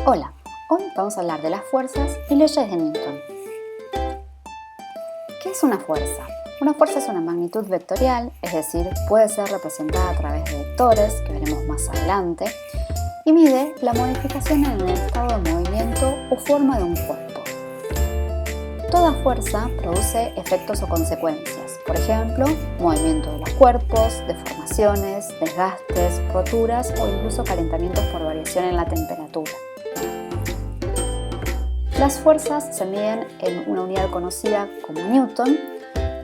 Hola, hoy vamos a hablar de las fuerzas y leyes de Newton. ¿Qué es una fuerza? Una fuerza es una magnitud vectorial, es decir, puede ser representada a través de vectores, que veremos más adelante, y mide la modificación en el estado de movimiento o forma de un cuerpo. Toda fuerza produce efectos o consecuencias, por ejemplo, movimiento de los cuerpos, deformaciones, desgastes, roturas o incluso calentamientos por variación en la temperatura. Las fuerzas se miden en una unidad conocida como Newton.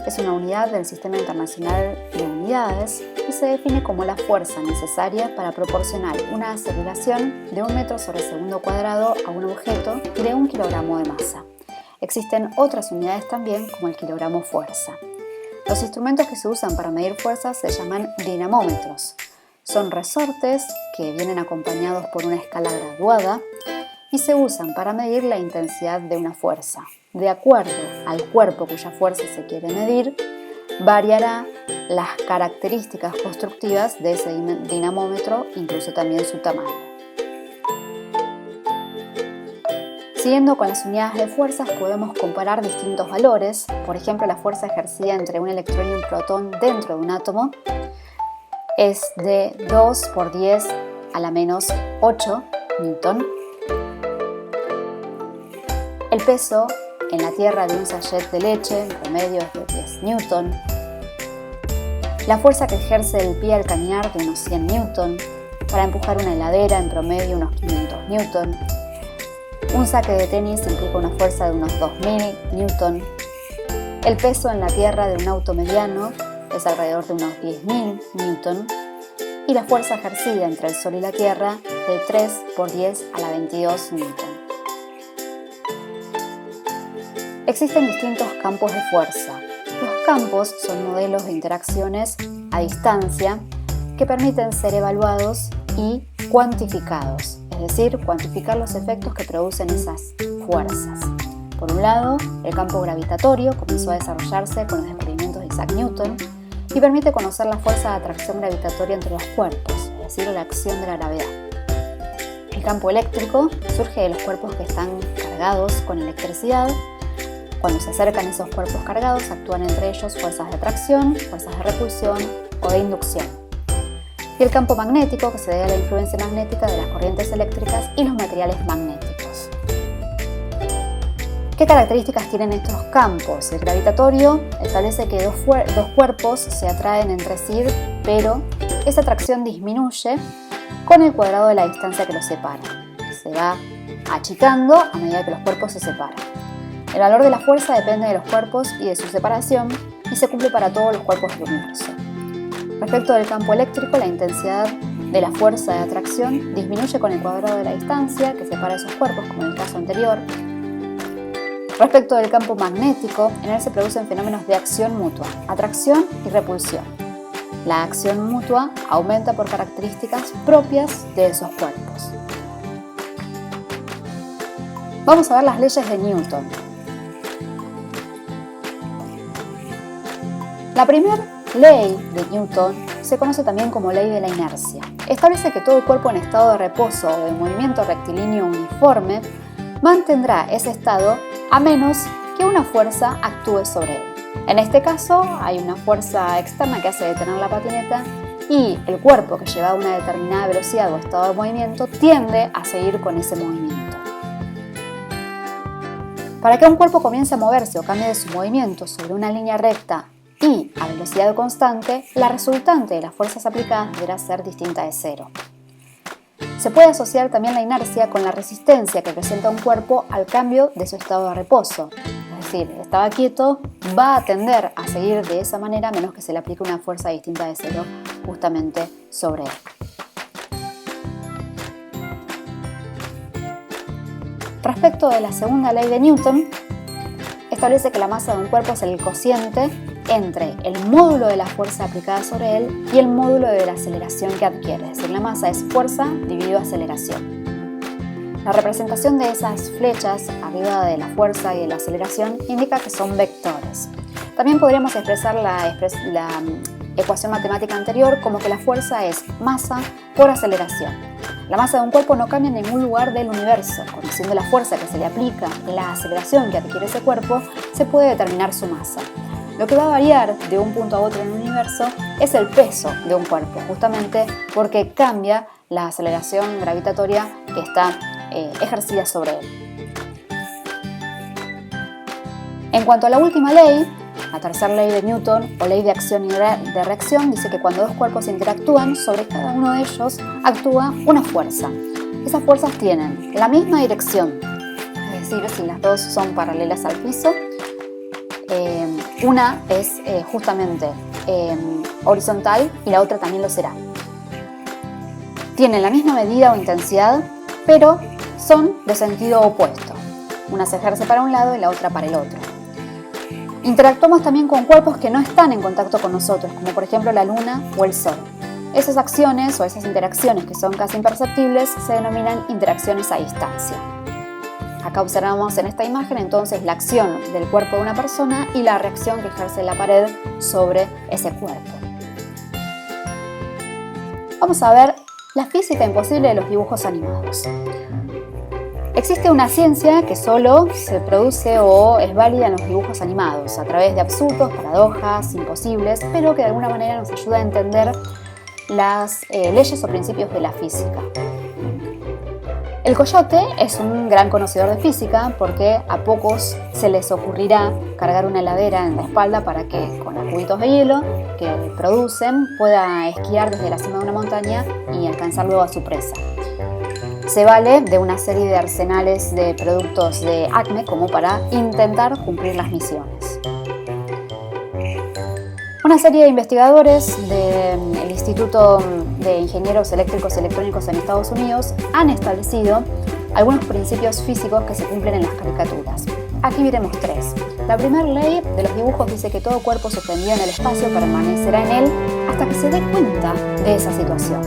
Es una unidad del Sistema Internacional de Unidades y se define como la fuerza necesaria para proporcionar una aceleración de 1 metro sobre segundo cuadrado a un objeto de 1 kilogramo de masa. Existen otras unidades también, como el kilogramo fuerza. Los instrumentos que se usan para medir fuerzas se llaman dinamómetros. Son resortes que vienen acompañados por una escala graduada y se usan para medir la intensidad de una fuerza. De acuerdo al cuerpo cuya fuerza se quiere medir, variará las características constructivas de ese dinamómetro, incluso también su tamaño. Siguiendo con las unidades de fuerzas, podemos comparar distintos valores. Por ejemplo, la fuerza ejercida entre un electrón y un protón dentro de un átomo es de 2 por 10 a la menos 8 newton. El peso en la Tierra de un sachet de leche en promedio es de 10 newton. La fuerza que ejerce el pie al caminar de unos 100 newton. Para empujar una heladera en promedio unos 500 newton. Un saque de tenis implica una fuerza de unos 2000 newton. El peso en la Tierra de un auto mediano es alrededor de unos 10.000 newton. Y la fuerza ejercida entre el Sol y la Tierra de 3 por 10 a la 22 newton. Existen distintos campos de fuerza. Los campos son modelos de interacciones a distancia que permiten ser evaluados y cuantificados, es decir, cuantificar los efectos que producen esas fuerzas. Por un lado, el campo gravitatorio comenzó a desarrollarse con los descubrimientos de Isaac Newton y permite conocer la fuerza de atracción gravitatoria entre los cuerpos, es decir, la acción de la gravedad. El campo eléctrico surge de los cuerpos que están cargados con electricidad. Cuando se acercan esos cuerpos cargados, actúan entre ellos fuerzas de atracción, fuerzas de repulsión o de inducción. Y el campo magnético, que se debe a la influencia magnética de las corrientes eléctricas y los materiales magnéticos. ¿Qué características tienen estos campos? El gravitatorio establece que dos cuerpos se atraen entre sí, pero esa atracción disminuye con el cuadrado de la distancia que los separa. Se va achicando a medida que los cuerpos se separan. El valor de la fuerza depende de los cuerpos y de su separación y se cumple para todos los cuerpos del universo. Respecto del campo eléctrico, la intensidad de la fuerza de atracción disminuye con el cuadrado de la distancia que separa esos cuerpos, como en el caso anterior. Respecto del campo magnético, en él se producen fenómenos de acción mutua, atracción y repulsión. La acción mutua aumenta por características propias de esos cuerpos. Vamos a ver las leyes de Newton. La primera ley de Newton se conoce también como ley de la inercia. Establece que todo cuerpo en estado de reposo o de movimiento rectilíneo uniforme mantendrá ese estado a menos que una fuerza actúe sobre él. En este caso, hay una fuerza externa que hace detener la patineta y el cuerpo que lleva a una determinada velocidad o estado de movimiento tiende a seguir con ese movimiento. Para que un cuerpo comience a moverse o cambie de su movimiento sobre una línea recta y a velocidad constante, la resultante de las fuerzas aplicadas deberá ser distinta de cero. Se puede asociar también la inercia con la resistencia que presenta un cuerpo al cambio de su estado de reposo. Es decir, estaba quieto, va a tender a seguir de esa manera a menos que se le aplique una fuerza distinta de cero justamente sobre él. Respecto de la segunda ley de Newton, establece que la masa de un cuerpo es el cociente entre el módulo de la fuerza aplicada sobre él y el módulo de la aceleración que adquiere. Es decir, la masa es fuerza dividido aceleración. La representación de esas flechas arriba de la fuerza y de la aceleración indica que son vectores. También podríamos expresar la ecuación matemática anterior como que la fuerza es masa por aceleración. La masa de un cuerpo no cambia en ningún lugar del universo. Conociendo la fuerza que se le aplica y la aceleración que adquiere ese cuerpo, se puede determinar su masa. Lo que va a variar de un punto a otro en el universo es el peso de un cuerpo, justamente porque cambia la aceleración gravitatoria que está ejercida sobre él. En cuanto a la última ley, la tercera ley de Newton o ley de acción y de reacción, dice que cuando dos cuerpos interactúan, sobre cada uno de ellos actúa una fuerza. Esas fuerzas tienen la misma dirección, es decir, si las dos son paralelas al piso, una es justamente horizontal y la otra también lo será. Tienen la misma medida o intensidad, pero son de sentido opuesto. Una se ejerce para un lado y la otra para el otro. Interactuamos también con cuerpos que no están en contacto con nosotros, como por ejemplo la Luna o el Sol. Esas acciones o esas interacciones que son casi imperceptibles se denominan interacciones a distancia. Acá observamos en esta imagen entonces la acción del cuerpo de una persona y la reacción que ejerce la pared sobre ese cuerpo. Vamos a ver la física imposible de los dibujos animados. Existe una ciencia que solo se produce o es válida en los dibujos animados, a través de absurdos, paradojas, imposibles, pero que de alguna manera nos ayuda a entender las leyes o principios de la física. El coyote es un gran conocedor de física porque a pocos se les ocurrirá cargar una heladera en la espalda para que con los cubitos de hielo que producen pueda esquiar desde la cima de una montaña y alcanzar luego a su presa. Se vale de una serie de arsenales de productos de Acme como para intentar cumplir las misiones. Una serie de investigadores del Instituto de Ingenieros Eléctricos y Electrónicos en Estados Unidos han establecido algunos principios físicos que se cumplen en las caricaturas. Aquí veremos tres. La primera ley de los dibujos dice que todo cuerpo suspendido en el espacio permanecerá en él hasta que se dé cuenta de esa situación.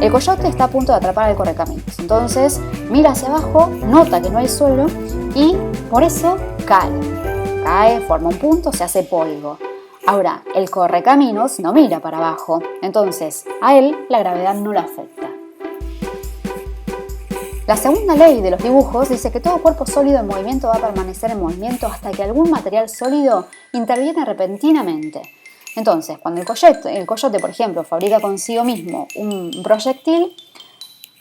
El coyote está a punto de atrapar al correcaminos, entonces mira hacia abajo, nota que no hay suelo y por eso cae, forma un punto, se hace polvo. Ahora, el correcaminos no mira para abajo, entonces a él la gravedad no lo afecta. La segunda ley de los dibujos dice que todo cuerpo sólido en movimiento va a permanecer en movimiento hasta que algún material sólido interviene repentinamente. Entonces, cuando el coyote, por ejemplo, fabrica consigo mismo un proyectil,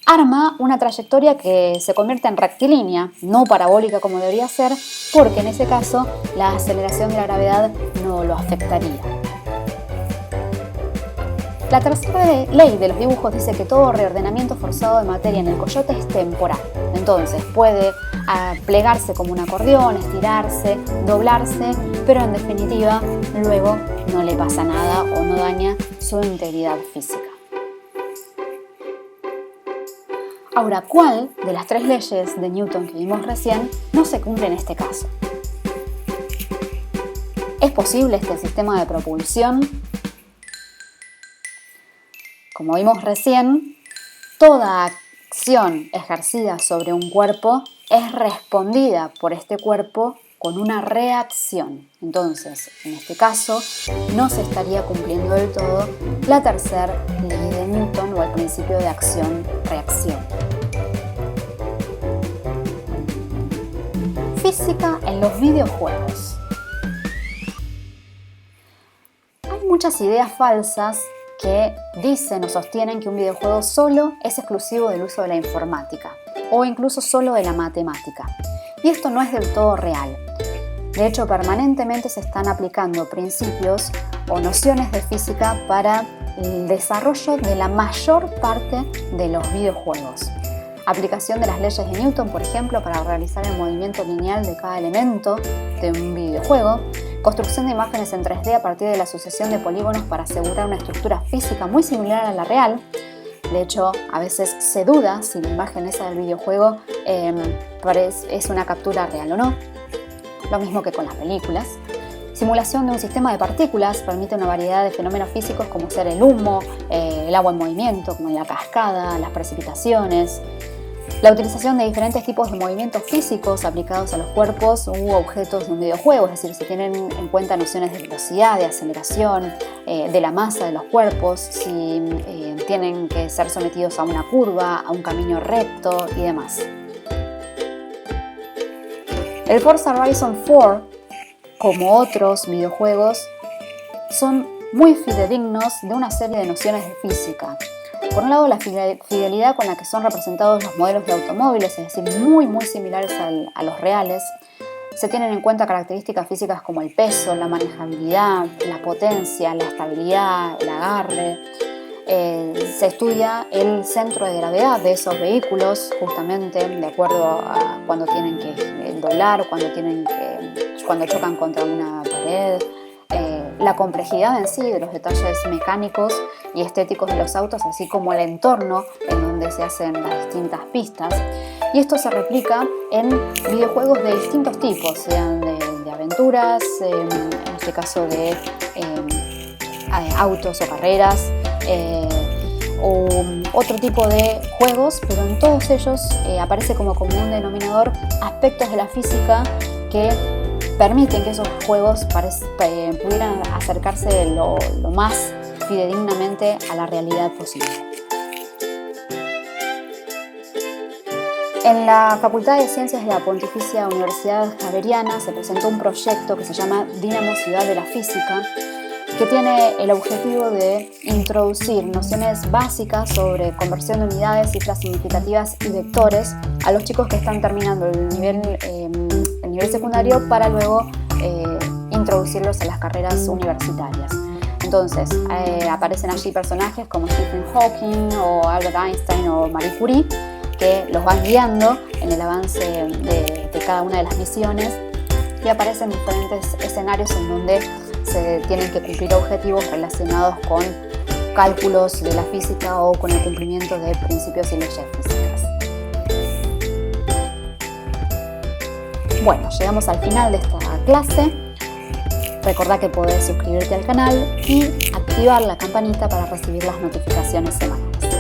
arma una trayectoria que se convierte en rectilínea, no parabólica como debería ser, porque en ese caso la aceleración de la gravedad no lo afectaría. La tercera ley de los dibujos dice que todo reordenamiento forzado de materia en el coyote es temporal. Entonces puede plegarse como un acordeón, estirarse, doblarse, pero en definitiva luego no le pasa nada o no daña su integridad física. Ahora, ¿cuál de las tres leyes de Newton que vimos recién no se cumple en este caso? ¿Es posible este sistema de propulsión? Como vimos recién, toda acción ejercida sobre un cuerpo es respondida por este cuerpo con una reacción. Entonces, en este caso, no se estaría cumpliendo del todo la tercera ley de Newton o el principio de acción-reacción. Física en los videojuegos. Hay muchas ideas falsas que dicen o sostienen que un videojuego solo es exclusivo del uso de la informática o incluso solo de la matemática. Y esto no es del todo real. De hecho, permanentemente se están aplicando principios o nociones de física para el desarrollo de la mayor parte de los videojuegos. Aplicación de las leyes de Newton, por ejemplo, para realizar el movimiento lineal de cada elemento de un videojuego. Construcción de imágenes en 3D a partir de la asociación de polígonos para asegurar una estructura física muy similar a la real. De hecho, a veces se duda si la imagen esa del videojuego es una captura real o no. Lo mismo que con las películas. Simulación de un sistema de partículas permite una variedad de fenómenos físicos como ser el humo, el agua en movimiento, como la cascada, las precipitaciones. La utilización de diferentes tipos de movimientos físicos aplicados a los cuerpos u objetos de un videojuego, es decir, se tienen en cuenta nociones de velocidad, de aceleración, de la masa de los cuerpos, si tienen que ser sometidos a una curva, a un camino recto y demás. El Forza Horizon 4, como otros videojuegos, son muy fidedignos de una serie de nociones de física. Por un lado, la fidelidad con la que son representados los modelos de automóviles, es decir, muy similares a los reales. Se tienen en cuenta características físicas como el peso, la manejabilidad, la potencia, la estabilidad, el agarre. Se estudia el centro de gravedad de esos vehículos, justamente de acuerdo a cuando tienen que doblar, cuando chocan contra una pared. La complejidad en sí de los detalles mecánicos y estéticos de los autos, así como el entorno en donde se hacen las distintas pistas. Y esto se replica en videojuegos de distintos tipos, sean de aventuras, en este caso de autos o carreras, o otro tipo de juegos, pero en todos ellos aparece como común denominador aspectos de la física que permiten que esos juegos pudieran acercarse lo más fidedignamente a la realidad posible. En la Facultad de Ciencias de la Pontificia Universidad Javeriana se presentó un proyecto que se llama Dínamo Ciudad de la Física, que tiene el objetivo de introducir nociones básicas sobre conversión de unidades, cifras significativas y vectores a los chicos que están terminando el nivel secundario para luego introducirlos en las carreras universitarias. Entonces, aparecen allí personajes como Stephen Hawking o Albert Einstein o Marie Curie, que los van guiando en el avance de cada una de las misiones, y aparecen diferentes escenarios en donde se tienen que cumplir objetivos relacionados con cálculos de la física o con el cumplimiento de principios y leyes físicas. Bueno, llegamos al final de esta clase. Recordá que podés suscribirte al canal y activar la campanita para recibir las notificaciones semanales.